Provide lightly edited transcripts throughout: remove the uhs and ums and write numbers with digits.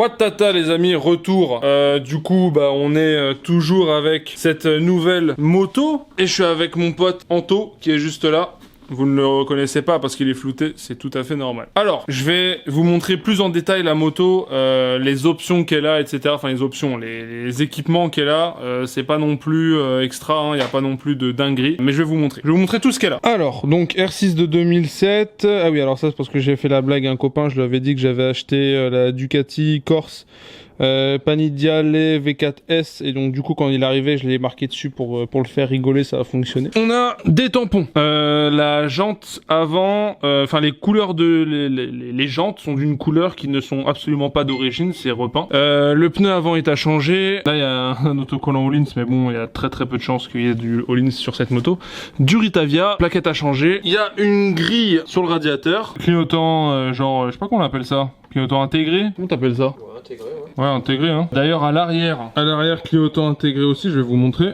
Watata les amis, retour. Du coup, bah on est toujours avec cette nouvelle moto. Et je suis avec mon pote Anto qui est juste là. Vous ne le reconnaissez pas parce qu'il est flouté, c'est tout à fait normal. Alors, je vais vous montrer plus en détail la moto, les options qu'elle a, etc. Enfin, les options, les équipements qu'elle a. C'est pas non plus extra, il n'y a pas non plus de dinguerie. Mais je vais vous montrer. Je vais vous montrer tout ce qu'elle a. Alors, donc R6 de 2007. Ah oui, alors ça c'est parce que j'ai fait la blague à un copain. Je lui avais dit que j'avais acheté la Ducati Corse. Panigale V4S, et donc du coup quand il arrivait je l'ai marqué dessus pour le faire rigoler, ça a fonctionné. On a des tampons, la jante avant, enfin les couleurs de les jantes sont d'une couleur qui ne sont absolument pas d'origine, c'est repeint. Le pneu avant est à changer, là il y a un autocollant Öhlins, mais bon il y a très peu de chances qu'il y ait du Öhlins sur cette moto. Du Ritavia, plaquette à changer, il y a une grille sur le radiateur, clignotant genre, je sais pas comment on appelle ça, clignotant intégré, comment t'appelles ça? Intégré, ouais. Ouais, intégré, hein. D'ailleurs, à l'arrière, clignotant intégré aussi, je vais vous montrer.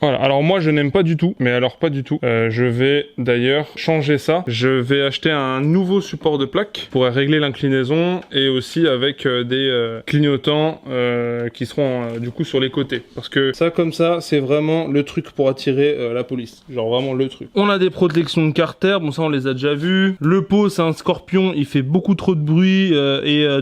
Voilà, alors moi je n'aime pas du tout, mais alors pas du tout. Je vais d'ailleurs changer ça. Je vais acheter un nouveau support de plaque pour régler l'inclinaison et aussi avec des clignotants qui seront du coup sur les côtés. Parce que ça comme ça, c'est vraiment le truc pour attirer la police. Genre vraiment le truc. On a des protections de carter, bon ça on les a déjà vus. Le pot c'est un Scorpion, il fait beaucoup trop de bruit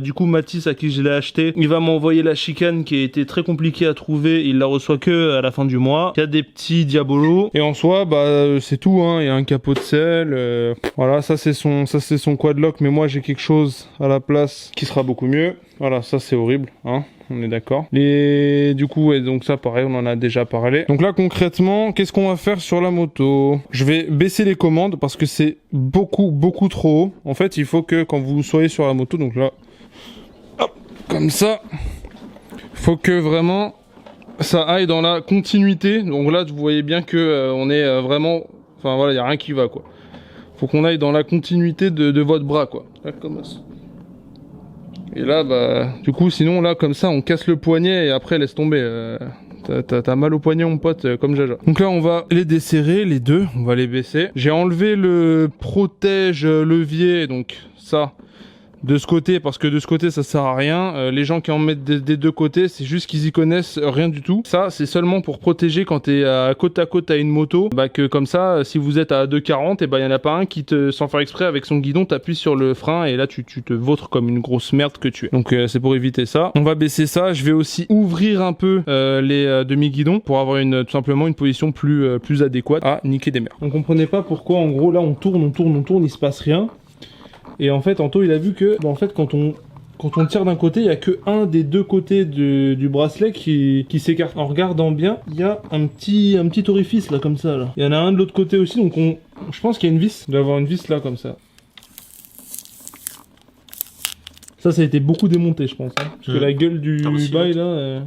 du coup Mathis à qui je l'ai acheté, il va m'envoyer la chicane qui a été très compliquée à trouver, il la reçoit que à la fin du mois. Il y a des petits diabolos et en soi bah c'est tout hein, il y a un capot de selle, voilà ça c'est son quadlock, mais moi j'ai quelque chose à la place qui sera beaucoup mieux. Voilà, ça c'est horrible hein, on est d'accord. Du coup et donc ça pareil on en a déjà parlé. Donc là concrètement qu'est-ce qu'on va faire sur la moto? Je vais baisser les commandes parce que c'est beaucoup trop haut. En fait il faut que quand vous soyez sur la moto, donc là hop, comme ça, faut que vraiment ça aille dans la continuité. Donc là vous voyez bien que on est vraiment, enfin voilà, il y a rien qui va quoi. Faut qu'on aille dans la continuité de votre bras quoi. Là comme ça. Et là bah du coup sinon là comme ça on casse le poignet et après laisse tomber. T'as mal au poignet mon pote, comme Jaja. Donc là on va les desserrer les deux, on va les baisser. J'ai enlevé le protège levier, donc ça de ce côté, parce que de ce côté ça sert à rien. Les gens qui en mettent des deux côtés, c'est juste qu'ils y connaissent rien du tout. Ça c'est seulement pour protéger quand t'es à côte à une moto, bah que comme ça si vous êtes à 2,40 et bah y en a pas un qui te, sans faire exprès avec son guidon, t'appuie sur le frein et là tu te vautres comme une grosse merde que tu es. Donc c'est pour éviter ça. On va baisser ça. Je vais aussi ouvrir un peu les demi-guidons pour avoir tout simplement une position plus adéquate à niquer des mers. On comprenait pas pourquoi en gros là on tourne, il se passe rien. Et en fait, Anto, il a vu que, bah, en fait, quand on tire d'un côté, il n'y a que un des deux côtés du bracelet qui s'écarte. En regardant bien, il y a un petit orifice là, comme ça. Là. Il y en a un de l'autre côté aussi, donc je pense qu'il y a une vis. Il doit y avoir une vis là, comme ça. Ça a été beaucoup démonté, je pense. Hein, parce que la gueule du bail là.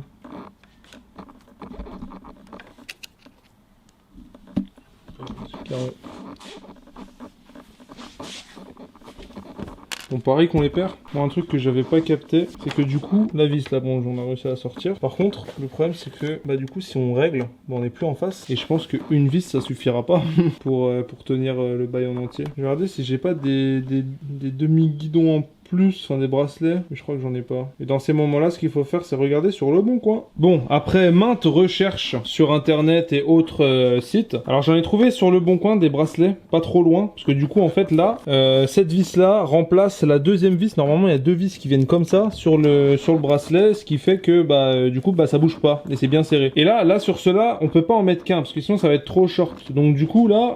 Bon, pareil qu'on les perd. Moi, un truc que j'avais pas capté, c'est que du coup, la vis là, bon, on a réussi à la sortir. Par contre, le problème, c'est que, bah, du coup, si on règle, bah, on est plus en face. Et je pense qu'une vis, ça suffira pas pour tenir le bail en entier. Je vais regarder si j'ai pas des demi-guidons en plus, enfin des bracelets, mais je crois que j'en ai pas. Et dans ces moments-là, ce qu'il faut faire, c'est regarder sur le bon coin. Bon, après maintes recherches sur internet et autres sites, alors j'en ai trouvé sur le bon coin des bracelets, pas trop loin, parce que du coup, en fait, là, cette vis-là remplace la deuxième vis. Normalement, il y a deux vis qui viennent comme ça sur le bracelet, ce qui fait que, bah, du coup, bah, ça bouge pas et c'est bien serré. Et là, sur cela, on peut pas en mettre qu'un, parce que sinon, ça va être trop short. Donc, du coup, là,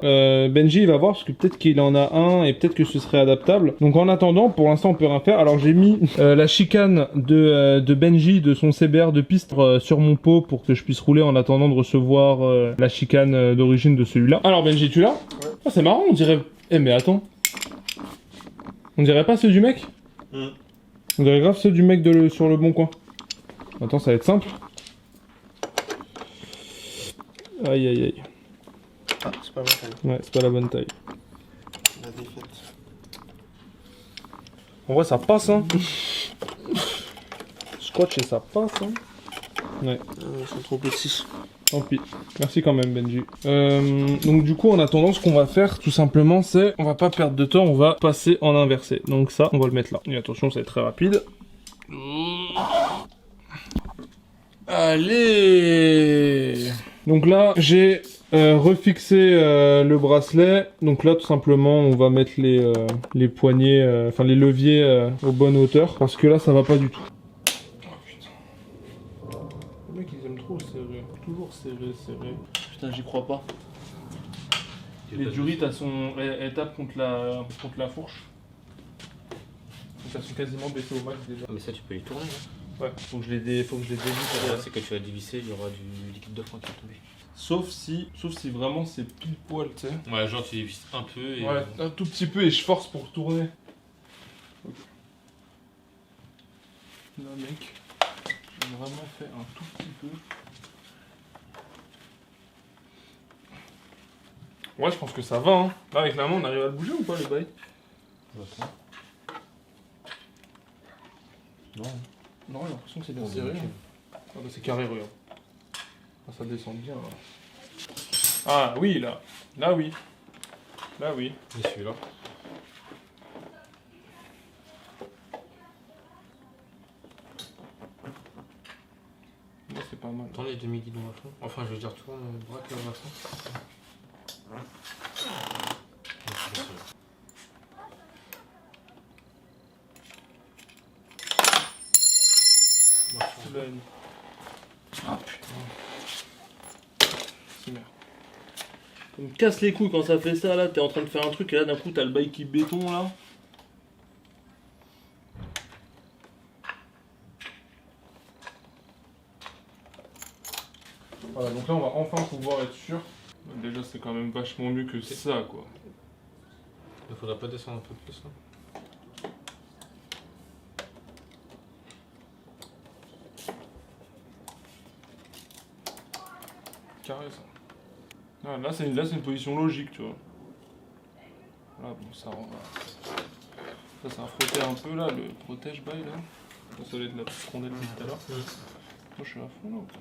Benji, il va voir, parce que peut-être qu'il en a un et peut-être que ce serait adaptable. Donc, en attendant, pour l'instant, on peut rien faire. Alors j'ai mis la chicane de Benji de son CBR de piste sur mon pot pour que je puisse rouler en attendant de recevoir la chicane d'origine de celui-là. Alors Benji, tu l'as? Ouais. Oh, c'est marrant, on dirait... Eh mais attends. On dirait pas ceux du mec? On dirait grave ceux du mec sur le bon coin. Attends, ça va être simple. Aïe aïe aïe. Ah, c'est pas la bonne taille. Ouais, c'est pas la bonne taille. La défaite. En vrai, ça passe, hein. Scotch et ça passe, hein. Ouais. Ils sont trop petits. Tant pis. Merci quand même, Benji. Donc du coup, en attendant, ce qu'on va faire, tout simplement, c'est... On va pas perdre de temps, on va passer en inversé. Donc ça, on va le mettre là. Et attention, ça va être très rapide. Allez! Donc là, j'ai refixé le bracelet. Donc là, tout simplement, on va mettre les poignées, enfin les leviers aux bonnes hauteurs. Parce que là, ça va pas du tout. Les mecs, ils aiment trop serrer. Toujours serré. Putain, j'y crois pas. Les durites, elles tapent contre la fourche. Donc elles sont quasiment baissées au max déjà. Mais ça, tu peux les tourner. Hein. Ouais, faut que je les dévisse. C'est que tu vas dévisser, il y aura du liquide de frein qui va tomber. Sauf si vraiment c'est pile poil, tu sais. Ouais, genre tu dévisses un peu et... Ouais, un tout petit peu et je force pour tourner. Okay. Là, mec, j'ai vraiment fait un tout petit peu. Ouais, je pense que ça va, hein. Là, avec la main, on arrive à le bouger ou pas, le bail? Non. Non, j'ai l'impression que c'est bien serré. Hein. Ah bah c'est carré, regarde. Ah, ça descend bien, là. Ah, oui, là. Là, oui. Là, oui. Et celui-là. Là, c'est pas mal. Tourne les demi-guidons à fond. Enfin, je veux dire, tourne, braque à fond. Ah putain. C'est merde. Ça me casse les couilles quand ça fait ça là, t'es en train de faire un truc et là d'un coup t'as le bail qui béton là. Voilà, donc là on va enfin pouvoir être sûr. Déjà c'est quand même vachement mieux que ça quoi. Il faudra pas descendre un peu plus là. Carré ça. Ah, là c'est une position logique tu vois. Là bon ça va frotter un peu là, le protège bail là. Ça va être la petite rondelle de tout à l'heure. Moi je suis à fond là ou pas?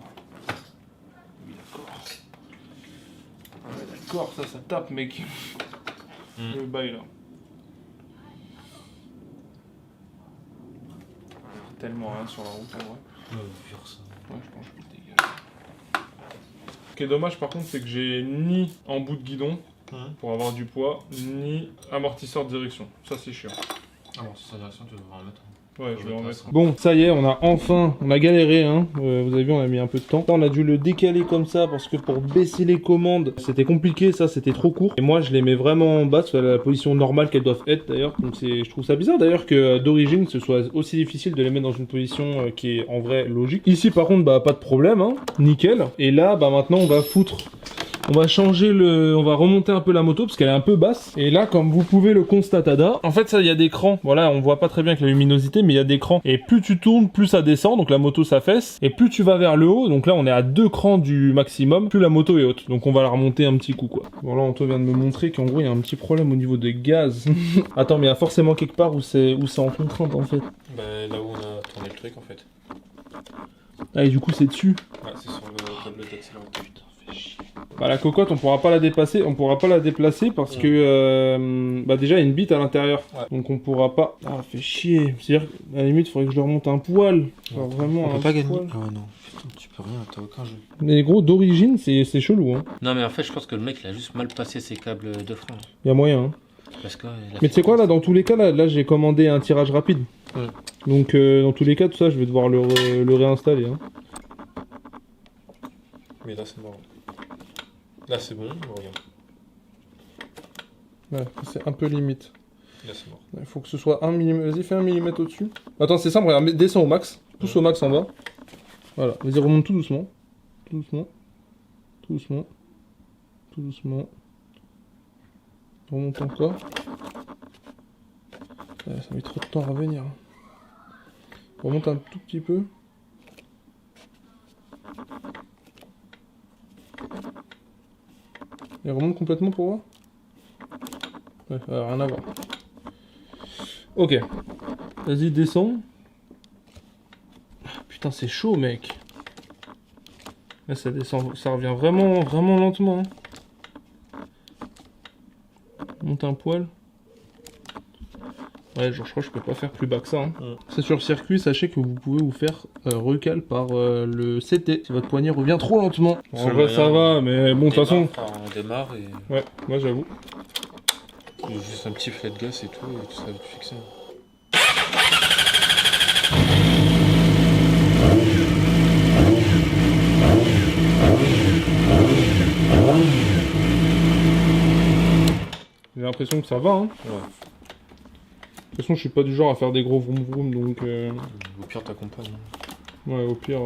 Oui d'accord. Ah ouais d'accord, ça tape mec. Le bail là. Tellement rien sur la route en vrai. Ouais, je pense que je peux le dégager. Ce qui est dommage par contre c'est que j'ai ni en bout de guidon pour avoir du poids, ni amortisseur de direction. Ça c'est chiant. Amortisseur de direction tu devras en mettre. Ouais, je vais en mettre. Bon, ça y est, on a galéré, hein. Vous avez vu, on a mis un peu de temps. Là, on a dû le décaler comme ça parce que pour baisser les commandes, c'était compliqué, ça, c'était trop court. Et moi, je les mets vraiment en bas, c'est la position normale qu'elles doivent être d'ailleurs. Donc, je trouve ça bizarre d'ailleurs que d'origine, ce soit aussi difficile de les mettre dans une position qui est en vrai logique. Ici, par contre, bah, pas de problème, hein. Nickel. Et là, bah, maintenant, on va foutre. On va on va remonter un peu la moto parce qu'elle est un peu basse. Et là, comme vous pouvez le constater, en fait, ça, il y a des crans. Voilà, on voit pas très bien avec la luminosité, mais il y a des crans. Et plus tu tournes, plus ça descend. Donc la moto s'affaisse. Et plus tu vas vers le haut, donc là, on est à 2 crans du maximum, plus la moto est haute. Donc on va la remonter un petit coup, quoi. Bon, là, Anto vient de me montrer qu'en gros, il y a un petit problème au niveau des gaz. Attends, mais il y a forcément quelque part où c'est en contrainte, en fait. Bah, là où on a tourné le truc, en fait. Ah, et du coup, c'est dessus. Ouais, c'est sur le tableau d'accélérateur. Putain, fait chier. Bah, la cocotte, on pourra pas la déplacer, parce que bah déjà il y a une bite à l'intérieur, donc on pourra pas. Ah, fait chier. C'est-à-dire à la limite, il faudrait que je le remonte un poil. Genre, vraiment. On peut pas gagner. Ah ouais, non. Putain, tu peux rien, t'as aucun jeu. Mais gros, d'origine, c'est chelou, hein. Non, mais en fait, je pense que le mec il a juste mal passé ses câbles de frein. Il y a moyen, hein. Parce que, mais tu sais quoi, là, dans tous les cas, là j'ai commandé un tirage rapide. Donc dans tous les cas, tout ça, je vais devoir le réinstaller, hein. Mais là, c'est mort. Là, c'est bon, regarde. Ouais, c'est un peu limite. Là, c'est mort. Il faut que ce soit 1 mm. Vas-y, fais 1 mm au-dessus. Attends, c'est simple, regarde, descends au max. Pousse au max en bas. Voilà, vas-y, remonte tout doucement. Tout doucement. Tout doucement. Tout doucement. Remonte encore. Ouais, ça met trop de temps à revenir. Remonte un tout petit peu. Et remonte complètement pour voir. Ouais, rien à voir. Ok. Vas-y, descends. Putain, c'est chaud, mec. Là, ça descend, ça revient vraiment, vraiment lentement. Hein. Monte un poil. Ouais, genre je crois que je peux pas faire plus bas que ça. Hein. C'est sur le circuit, sachez que vous pouvez vous faire recal par le CT si votre poignet revient trop lentement. En vrai ça va, mais bon de toute façon... On démarre et... Ouais, moi j'avoue. Juste un petit filet de gaz et tout ça va être fixé. J'ai l'impression que ça va, hein. Ouais. De toute façon, je suis pas du genre à faire des gros vroom vroom, donc... Au pire, t'accompagnes. Ouais, au pire...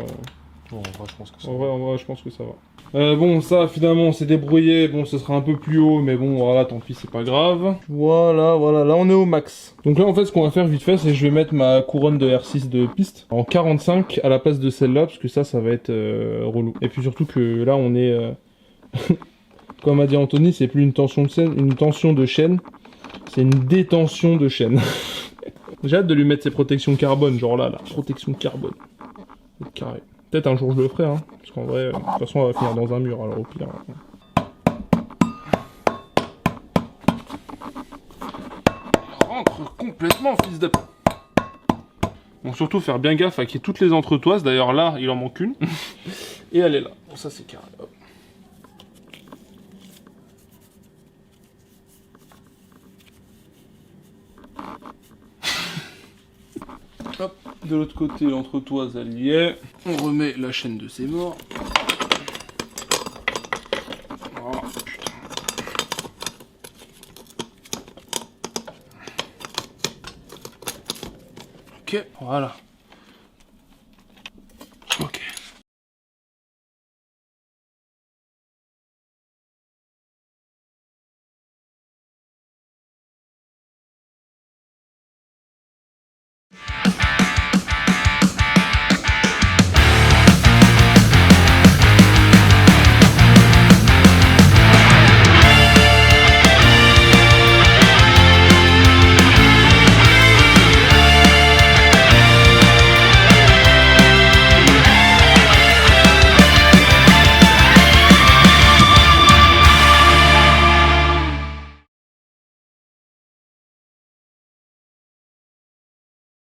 Non, en vrai, je pense que ça va. En vrai, je pense que ça va. Bon, ça, finalement, on s'est débrouillé. Bon, ce sera un peu plus haut, mais bon, voilà, tant pis, c'est pas grave. Voilà, là, on est au max. Donc là, en fait, ce qu'on va faire vite fait, c'est que je vais mettre ma couronne de R6 de piste en 45 à la place de celle-là, parce que ça va être relou. Et puis surtout que là, on est... Comme a dit Anthony, c'est plus une tension de chaîne, c'est une détention de chaîne. J'ai hâte de lui mettre ses protections carbone, genre là, protection carbone. Carré. Peut-être un jour je le ferai, hein, parce qu'en vrai, de toute façon, on va finir dans un mur, alors au pire. Il rentre complètement, fils de... Bon, surtout faire bien gaffe à qu'il y ait toutes les entretoises, d'ailleurs là, il en manque une. Et elle est là. Bon, ça c'est carré. Hop. Hop, de l'autre côté, l'entretoise, elle y est. On remet la chaîne de ses morts. Oh, putain. Ok, voilà.